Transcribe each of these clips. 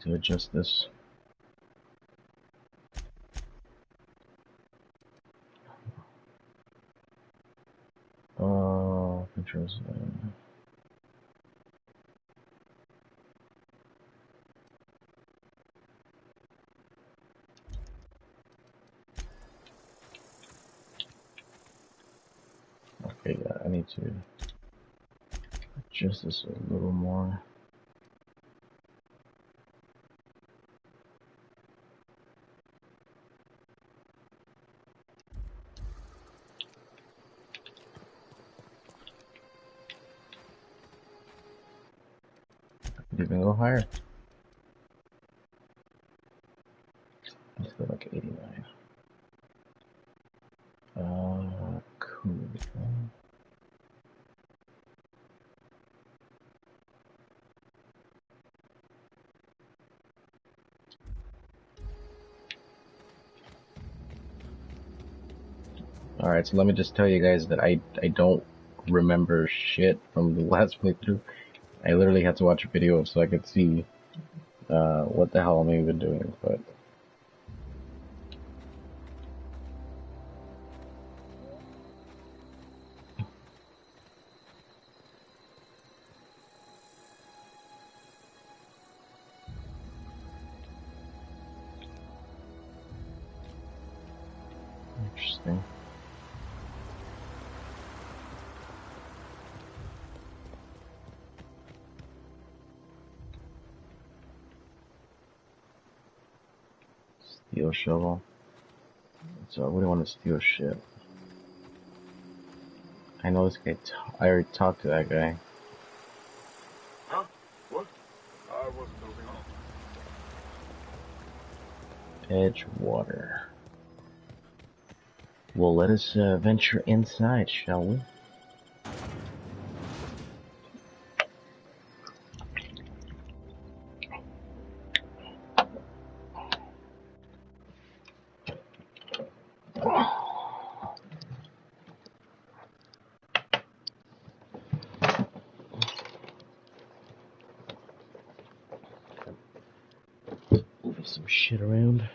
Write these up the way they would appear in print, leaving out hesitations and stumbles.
need to adjust this. Controls. Okay, yeah, I need to adjust this a little more. Even go higher. Let's go like 89. Cool. Alright, so let me just tell you guys that I don't remember shit from the last playthrough. I literally had to watch a video so I could see what the hell I'm even doing, but interesting. Steel shovel. So I wouldn't want to steal shit. I know this guy. I already talked to that guy. Huh? What? I wasn't moving on. Edgewater. Well, let us venture inside, shall we? Move some shit around.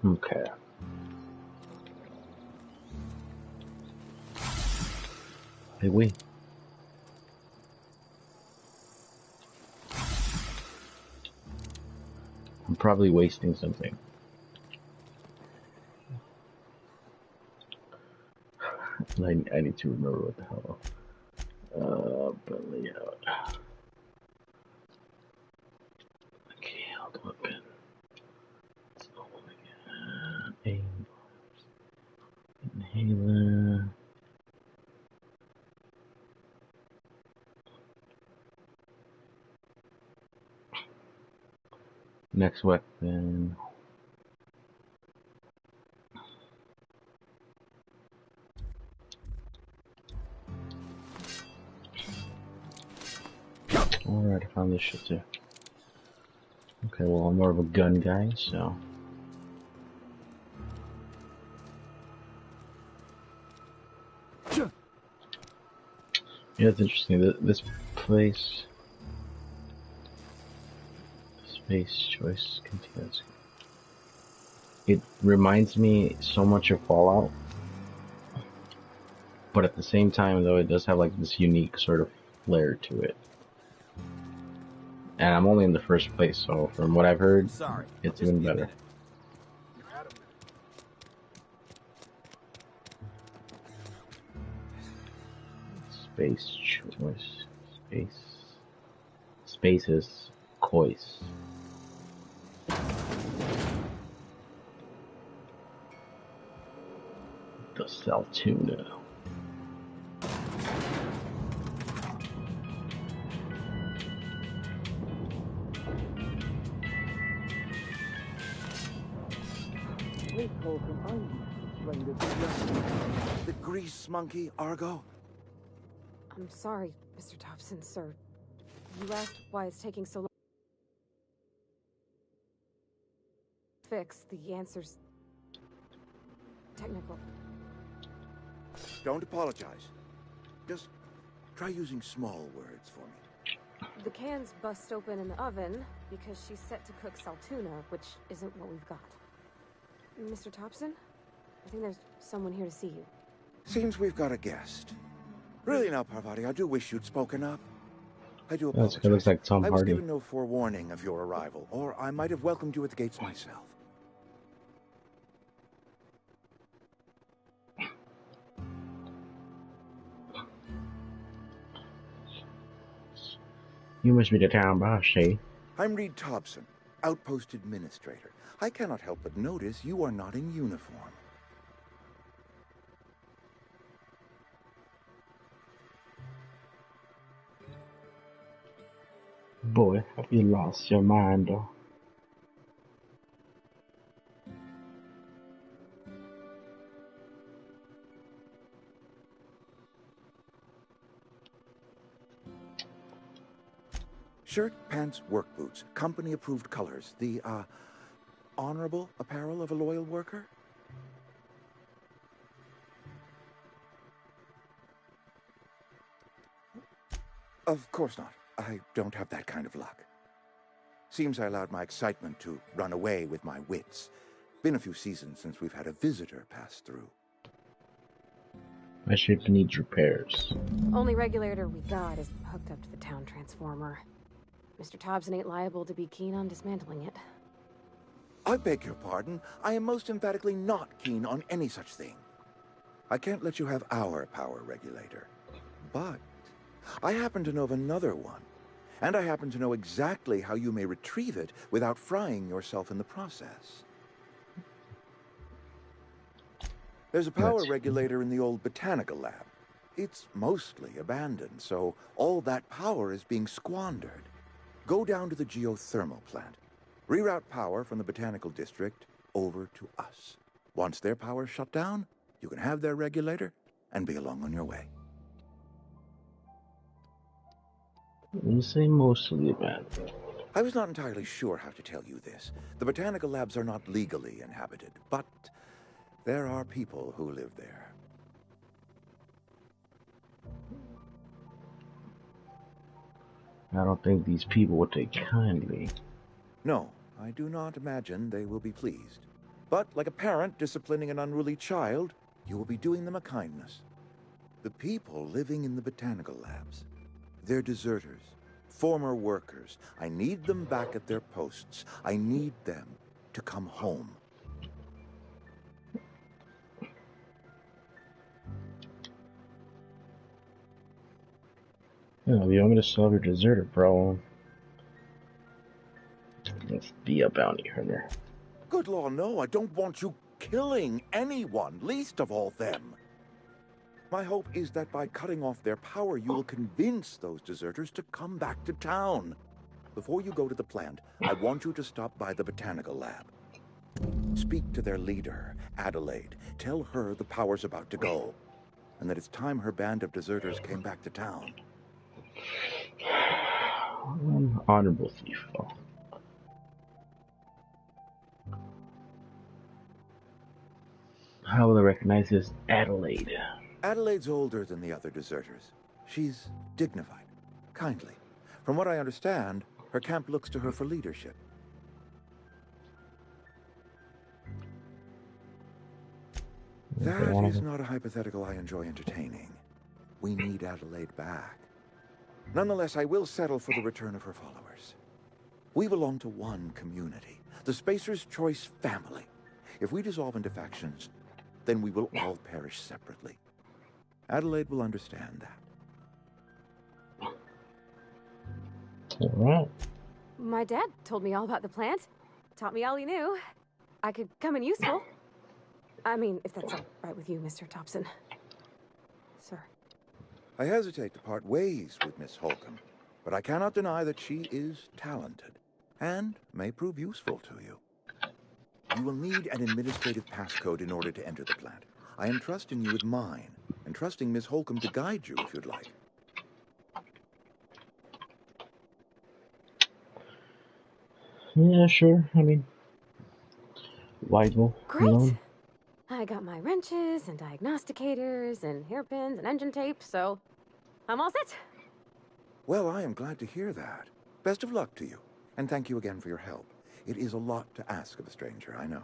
Okay. Hey, wait. I'm probably wasting something. I need to remember what the hell. But layout. Okay, hold up. Let's open again. Inhaler. Next weapon. Alright, I found this shit too. Okay, well, I'm more of a gun guy, so. Yeah, it's interesting. This place. Space choice continues. It reminds me so much of Fallout. But at the same time, though, it does have like this unique sort of flair to it. And I'm only in the first place, so from what I've heard, it's even better. Space choice. Spaces. Choice. Saltuna. The grease monkey, Argo? I'm sorry, Mr. Thompson, sir. You asked why it's taking so long to fix. The answer's technical. Don't apologize. Just try using small words for me. The can's bust open in the oven because she's set to cook saltuna, which isn't what we've got. Mr. Thompson? I think there's someone here to see you. Seems we've got a guest. Really now, Parvati, I do wish you'd spoken up. I do That's apologize. good. Looks like Tom I was Hardy. given no forewarning of your arrival, or I might have welcomed you at the gates myself. You must be the town boss, eh? I'm Reed Thompson, Outpost Administrator. I cannot help but notice you are not in uniform. Boy, have you lost your mind, though? Shirt, pants, work boots, company-approved colors. The, honorable apparel of a loyal worker? Of course not. I don't have that kind of luck. Seems I allowed my excitement to run away with my wits. Been a few seasons since we've had a visitor pass through. My ship needs repairs. Only regulator we got is hooked up to the town transformer. Mr. Thompson ain't liable to be keen on dismantling it. I beg your pardon. I am most emphatically not keen on any such thing. I can't let you have our power regulator. But I happen to know of another one. And I happen to know exactly how you may retrieve it without frying yourself in the process. There's a power regulator in the old botanical lab. It's mostly abandoned, so all that power is being squandered. Go down to the geothermal plant. Reroute power from the botanical district over to us. Once their power's shut down, you can have their regulator and be along on your way. You say mostly bad. I was not entirely sure how to tell you this. The botanical labs are not legally inhabited, but there are people who live there. I don't think these people would take kindly. No, I do not imagine they will be pleased. But like a parent disciplining an unruly child, you will be doing them a kindness. The people living in the botanical labs, they're deserters, former workers. I need them back at their posts. I need them to come home. Yeah, if you want me to solve your deserter problem, let's be a bounty hunter. Good law, no, I don't want you killing anyone, least of all them. My hope is that by cutting off their power, you will convince those deserters to come back to town. Before you go to the plant, I want you to stop by the botanical lab. Speak to their leader, Adelaide. Tell her the power's about to go, and that it's time her band of deserters came back to town. Honorable thief. Oh. How will I recognize this Adelaide? Adelaide's older than the other deserters. She's dignified, kindly. From what I understand, her camp looks to her for leadership. That is not a hypothetical I enjoy entertaining. We need Adelaide back. Nonetheless, I will settle for the return of her followers. We belong to one community, the Spacer's Choice family. If we dissolve into factions, then we will all perish separately. Adelaide will understand that. All right. My dad told me all about the plant. Taught me all he knew. I could come in useful. I mean, if that's all right with you, Mr. Thompson. Sir. I hesitate to part ways with Miss Holcomb, but I cannot deny that she is talented and may prove useful to you. You will need an administrative passcode in order to enter the plant. I am trusting you with mine, and trusting Miss Holcomb to guide you if you'd like. Yeah, sure. I mean, Weidel Great! alone. I got my wrenches and diagnosticators and hairpins and engine tape, so I'm all set. Well, I am glad to hear that. Best of luck to you, and thank you again for your help. It is a lot to ask of a stranger, I know.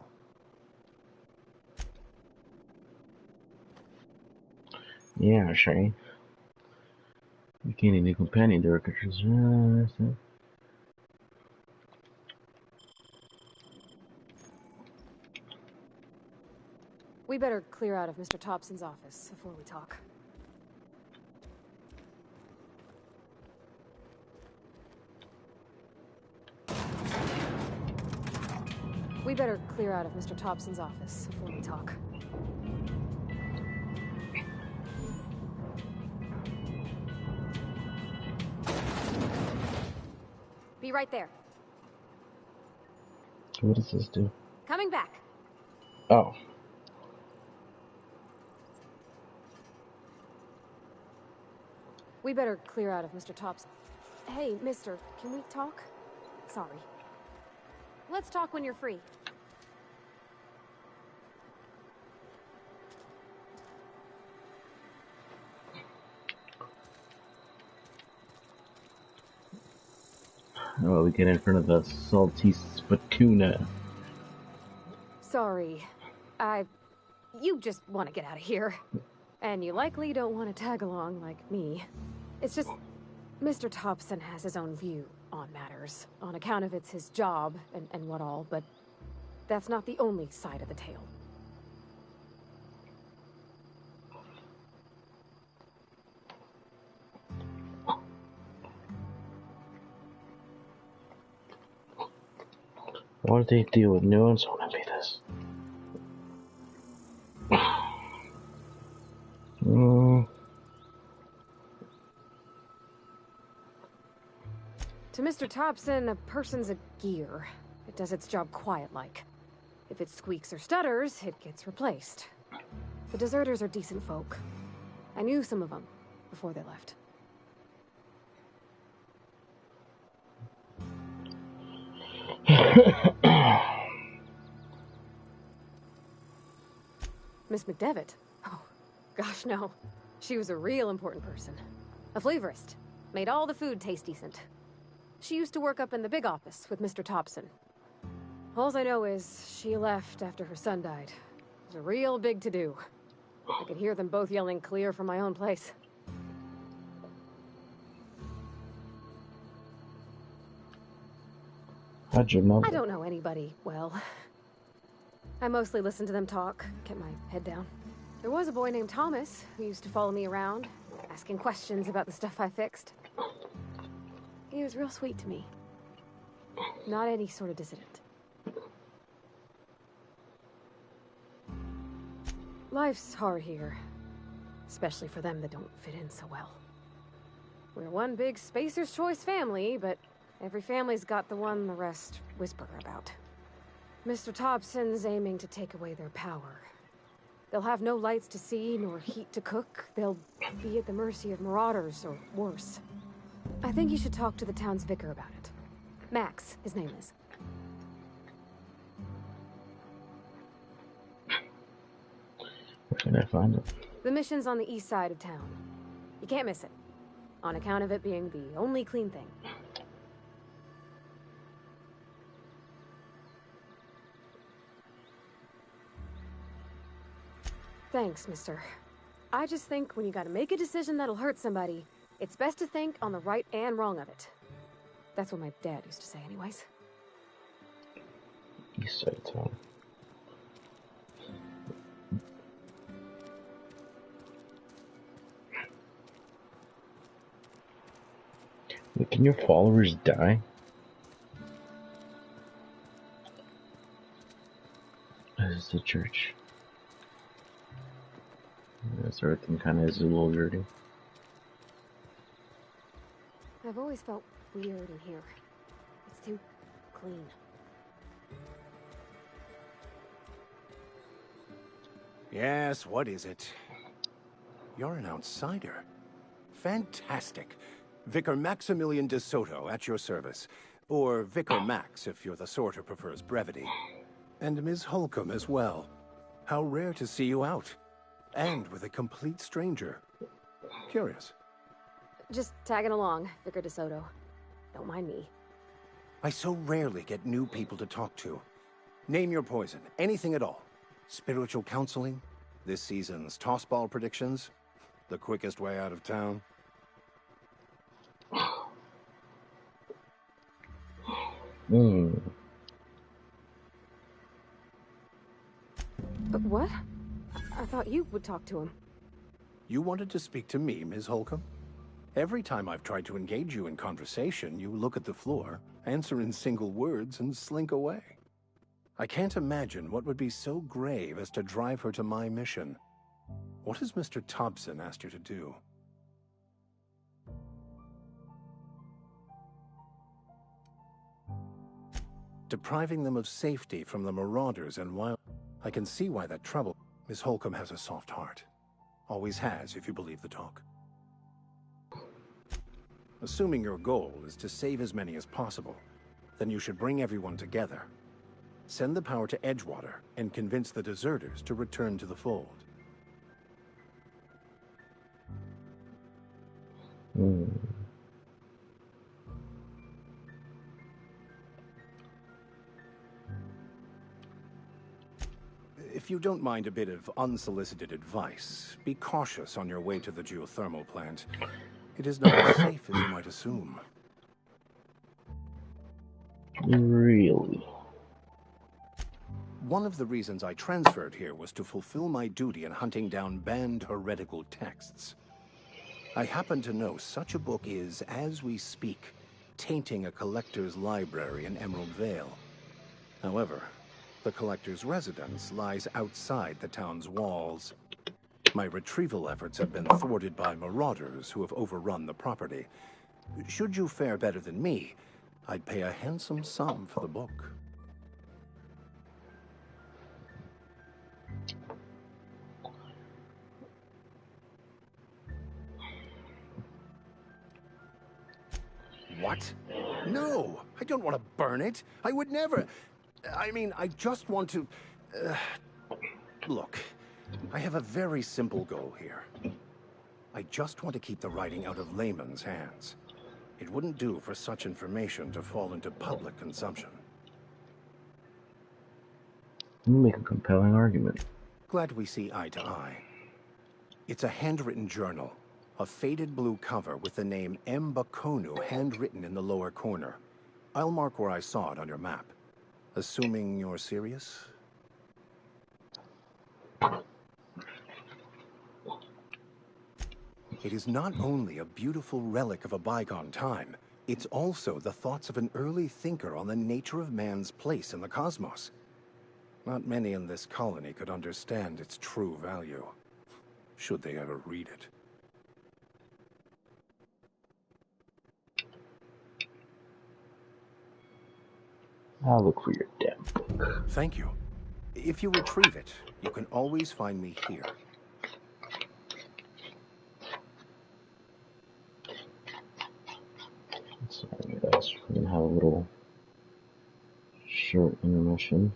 Yeah, sure. You can't need a companion there, because We better clear out of Mr. Thompson's office before we talk. We better clear out of Mr. Thompson's office before we talk. Be right there. What does this do? Coming back. Oh. We better clear out of Mr. Thompson. Hey, mister, can we talk? Sorry. Let's talk when you're free. Oh, we get in front of the salty spatuna. Sorry. You just want to get out of here. And you likely don't want to tag along like me. It's just, Mr. Thompson has his own view on matters, on account of it's his job and what all, but that's not the only side of the tale. Why do they deal with nuance? I want to be this. To Mr. Thompson, a person's a gear. It does its job quiet-like. If it squeaks or stutters, it gets replaced. The deserters are decent folk. I knew some of them before they left. Miss McDevitt? Oh, gosh, no. She was a real important person. A flavorist. Made all the food taste decent. She used to work up in the big office with Mr. Thompson. All I know is she left after her son died. It was a real big to-do. I could hear them both yelling clear from my own place. How'd you know? I don't know anybody well. I mostly listen to them talk, kept my head down. There was a boy named Thomas who used to follow me around, asking questions about the stuff I fixed. He was real sweet to me. Not any sort of dissident. Life's hard here. Especially for them that don't fit in so well. We're one big Spacer's Choice family, but every family's got the one the rest whisper about. Mr. Thompson's aiming to take away their power. They'll have no lights to see, nor heat to cook. They'll be at the mercy of marauders, or worse. I think you should talk to the town's vicar about it. Max, his name is. Where can I find it? The mission's on the east side of town. You can't miss it, on account of it being the only clean thing. Thanks, mister. I just think when you gotta make a decision that'll hurt somebody, it's best to think on the right and wrong of it. That's what my dad used to say anyways. East side of town. Wait, can your followers die? This is the church. This everything kind of is a little dirty. I've always felt weird in here. It's too clean. Yes, what is it? You're an outsider. Fantastic. Vicar Maximilian de Soto at your service. Or Vicar Max if you're the sort who prefers brevity. And Ms. Holcomb as well. How rare to see you out. And with a complete stranger. Curious. Just tagging along, Vicar DeSoto. Don't mind me. I so rarely get new people to talk to. Name your poison, anything at all. Spiritual counseling, this season's tossball predictions, the quickest way out of town. But what? I thought you would talk to him. You wanted to speak to me, Ms. Holcomb? Every time I've tried to engage you in conversation, you look at the floor, answer in single words, and slink away. I can't imagine what would be so grave as to drive her to my mission. What has Mr. Thompson asked you to do? Depriving them of safety from the marauders and wild... I can see why that trouble... Miss Holcomb has a soft heart. Always has, if you believe the talk. Assuming your goal is to save as many as possible, then you should bring everyone together. Send the power to Edgewater and convince the deserters to return to the fold. If you don't mind a bit of unsolicited advice, be cautious on your way to the geothermal plant. It is not as safe as you might assume. Really? One of the reasons I transferred here was to fulfill my duty in hunting down banned heretical texts. I happen to know such a book is, as we speak, tainting a collector's library in Emerald Vale. However, the collector's residence lies outside the town's walls. My retrieval efforts have been thwarted by marauders who have overrun the property. Should you fare better than me, I'd pay a handsome sum for the book. What? No, I don't want to burn it. I would never. I mean, I just want to... Look, I have a very simple goal here. I just want to keep the writing out of layman's hands. It wouldn't do for such information to fall into public consumption. You make a compelling argument. Glad we see eye to eye. It's a handwritten journal. A faded blue cover with the name M. Bakonu handwritten in the lower corner. I'll mark where I saw it on your map. Assuming you're serious? It is not only a beautiful relic of a bygone time, it's also the thoughts of an early thinker on the nature of man's place in the cosmos. Not many in this colony could understand its true value, should they ever read it. I'll look for your damn book. Thank you. If you retrieve it, you can always find me here. Sorry guys, we're gonna have a little short intermission.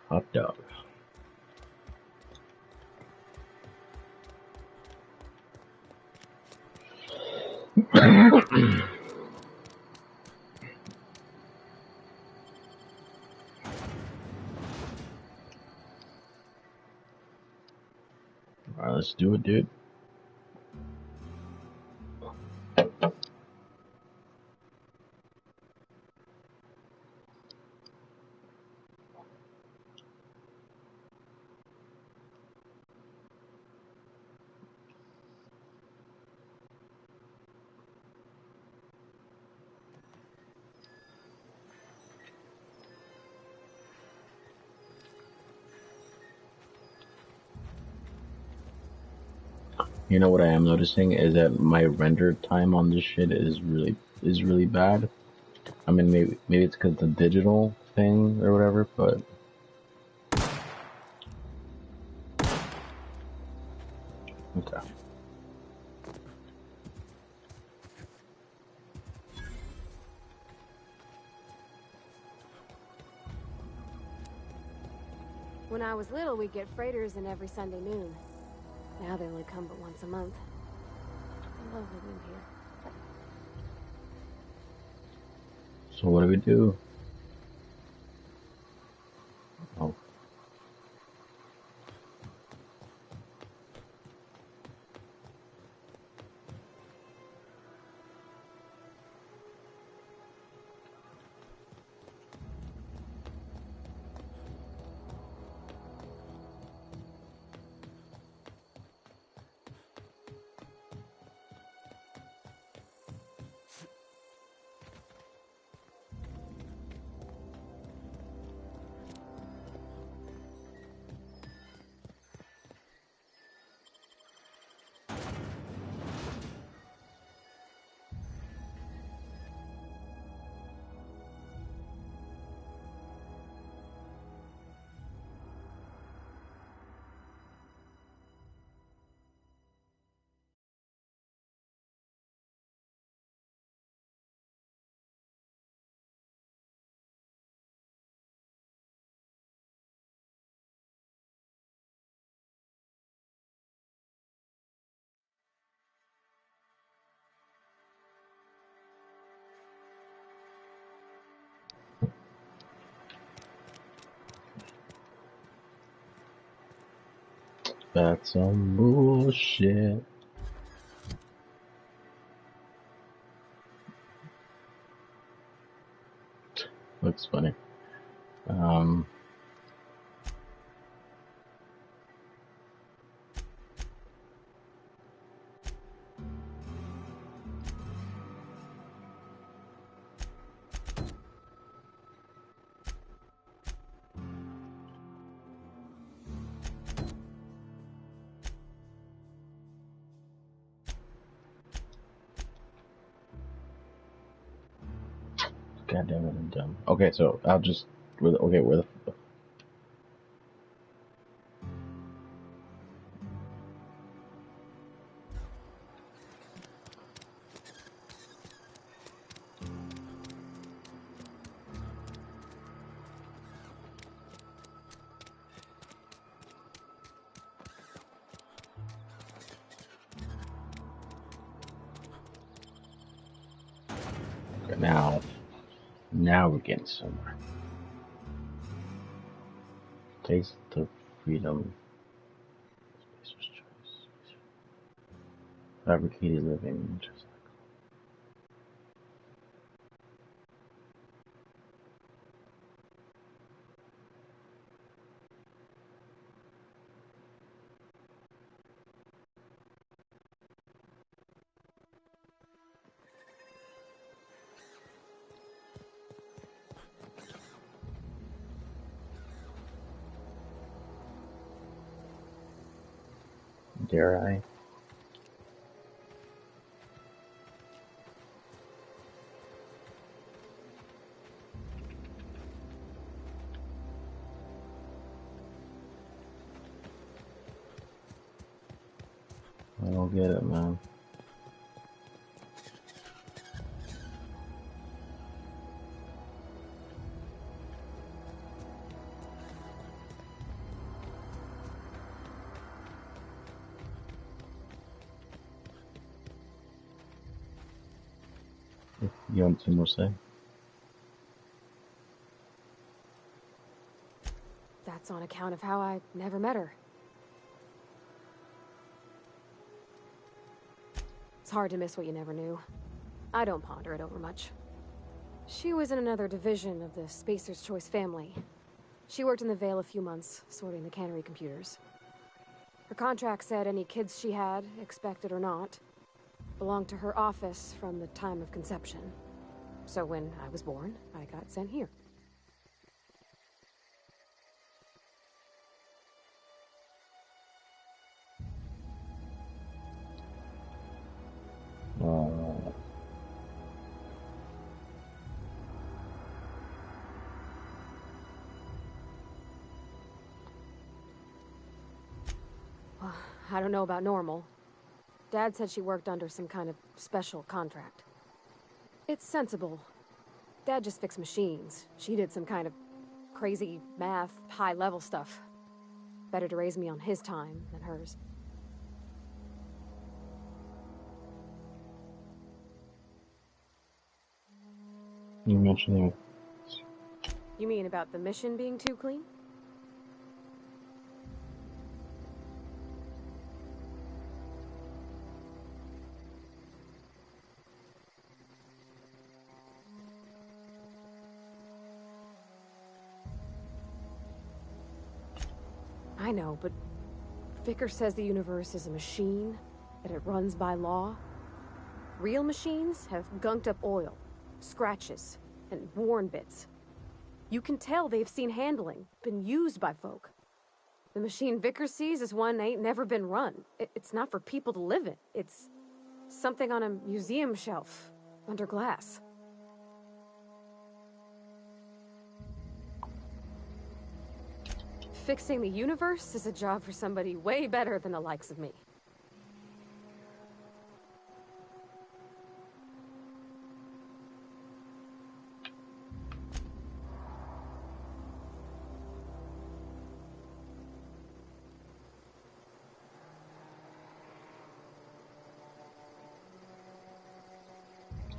Hot dog. Alright, let's do it, dude. You know what I am noticing is that my render time on this shit is really bad. I mean, maybe it's because the digital thing or whatever, but okay. When I was little, we'd get freighters in every Sunday noon. Now they only come but once a month. I love living here. So what do we do? Oh, that's some bullshit. Looks funny. Um, God damn it, I'm dumb. Okay, so I'll just okay, where the okay, now we're getting somewhere. Taste the freedom. Spacer's choice. Fabricated living. Just dare I? I don't get it, man. You want some more say? That's on account of how I never met her. It's hard to miss what you never knew. I don't ponder it over much. She was in another division of the Spacer's Choice family. She worked in the Vale a few months, sorting the cannery computers. Her contract said any kids she had, expected or not, belonged to her office from the time of conception. So when I was born, I got sent here. I don't know about normal. Dad said she worked under some kind of special contract. It's sensible. Dad just fixed machines. She did some kind of crazy math, high-level stuff. Better to raise me on his time than hers. You mentioned it. You mean about the mission being too clean? I know, but Vicker says the universe is a machine, that it runs by law. Real machines have gunked up oil, scratches, and worn bits. You can tell they've seen handling, been used by folk. The machine Vicker sees is one ain't never been run. It's not for people to live in. It's something on a museum shelf, under glass. Fixing the universe is a job for somebody way better than the likes of me.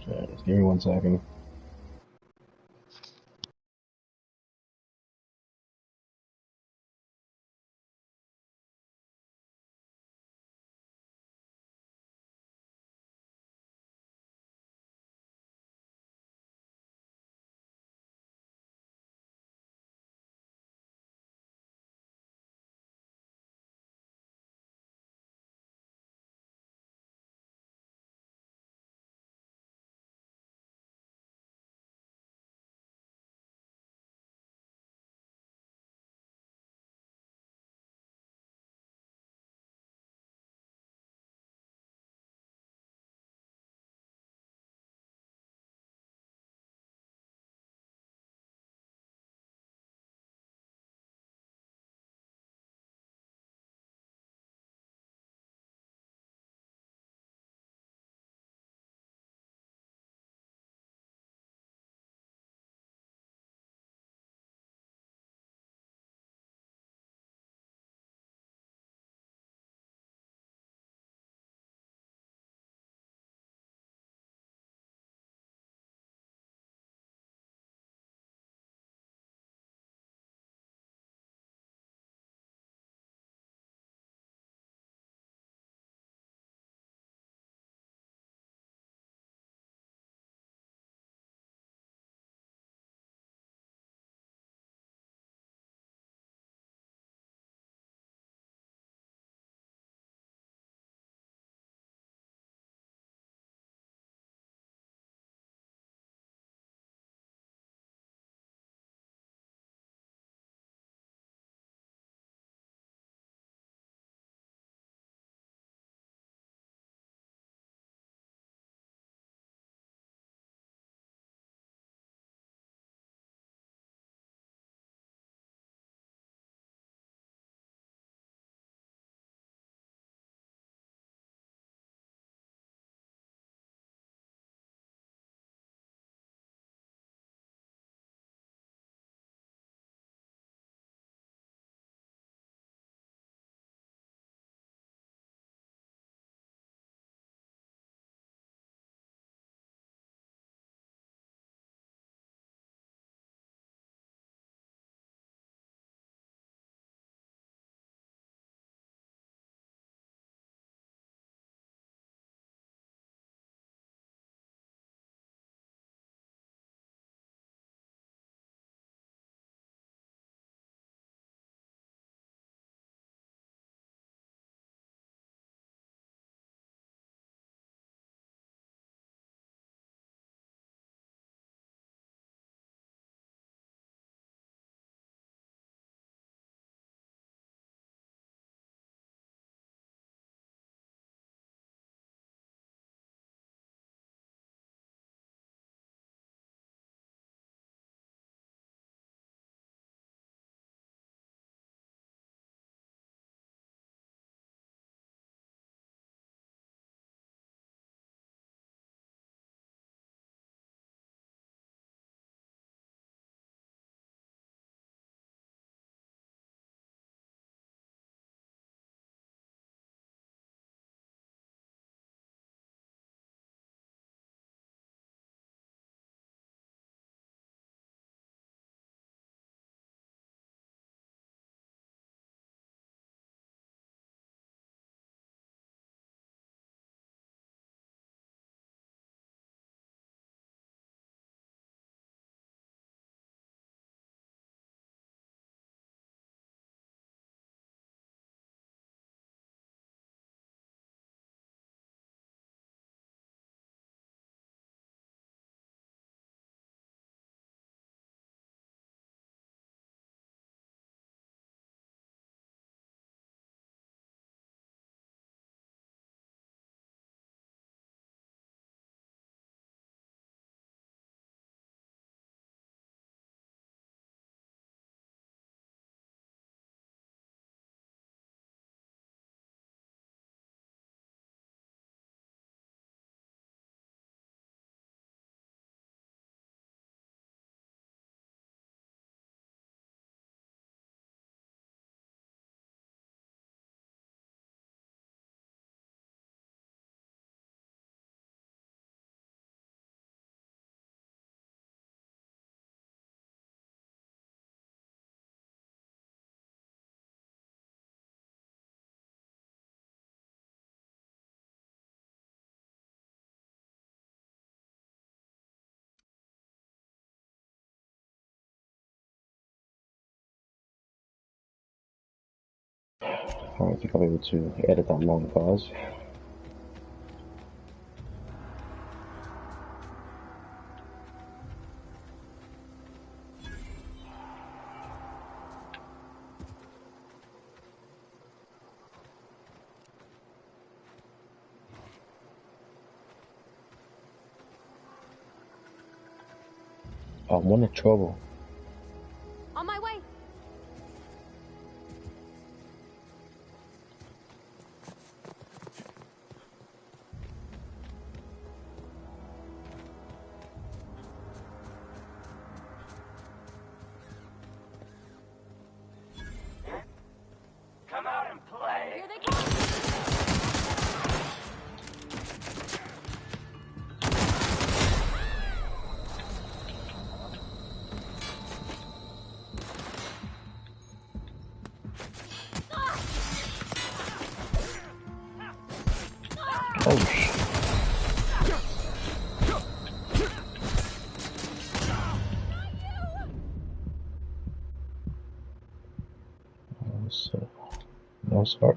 Okay, just give me 1 second. I don't think I'll be able to edit that long pause. I'm in trouble. On my way. Come out and play. Here they come. Oh shit. So, no start.